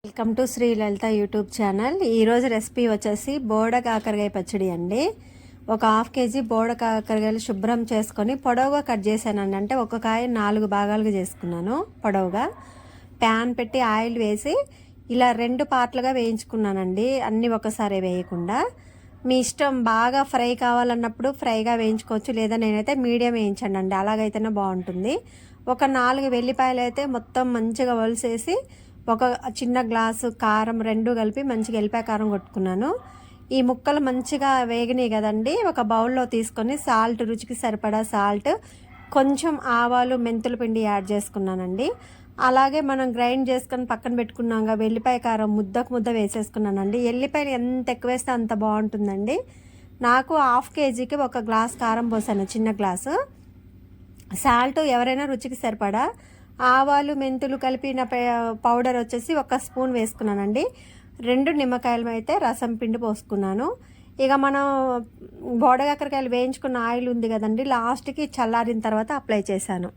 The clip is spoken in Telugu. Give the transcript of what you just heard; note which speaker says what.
Speaker 1: Welcome to Shri Lalitha YouTube channel. ఈరోజు రెసిపీ వచ్చేసి బోడ కాకరకాయ పచ్చడి అండి. ఒక హాఫ్ కేజీ బోడ కాకరకాయలు శుభ్రం చేసుకొని పొడవుగా కట్ చేశానండి. అంటే ఒక కాయ 4 భాగాలుగా చేసుకున్నాను పొడవుగా. ప్యాన్ పెట్టి ఆయిల్ వేసి ఇలా 2 పార్ట్లుగా వేయించుకున్నానండి. అన్నీ ఒకసారి వేయకుండా మీ ఇష్టం. బాగా ఫ్రై కావాలన్నప్పుడు ఫ్రైగా వేయించుకోవచ్చు, లేదా నేనైతే మీడియం వేయించండి అండి, అలాగైతేనే బాగుంటుంది. ఒక 4 వెల్లిపాయలు అయితే మొత్తం మంచిగా వలిసేసి ఒక చిన్న గ్లాసు కారం 2 కలిపి మంచిగా ఎల్లిపాయ కారం కొట్టుకున్నాను. ఈ ముక్కలు మంచిగా వేగినాయి కదండి. ఒక బౌల్లో తీసుకొని సాల్ట్, రుచికి సరిపడా సాల్ట్, కొంచెం ఆవాలు, మెంతుల పిండి యాడ్ చేసుకున్నానండి. అలాగే మనం గ్రైండ్ చేసుకొని పక్కన పెట్టుకున్నాక వెల్లిపాయ కారం ముద్దకు ముద్ద వేసేసుకున్నానండి. ఎల్లిపాయలు ఎంత ఎక్కువ వేస్తే అంత బాగుంటుందండి. నాకు హాఫ్ కేజీకి ఒక గ్లాస్ కారం పోసాను, చిన్న గ్లాసు. సాల్ట్ ఎవరైనా రుచికి సరిపడా. ఆవాలు, మెంతులు కలిపిన పౌడర్ వచ్చేసి 1 స్పూన్ వేసుకున్నానండి. 2 నిమ్మకాయలు అయితే రసం పిండి పోసుకున్నాను. ఇక మనం బోడకాకరకాయలు వేయించుకున్న ఆయిల్ ఉంది కదండి, లాస్ట్కి చల్లారిన తర్వాత అప్లై చేశాను.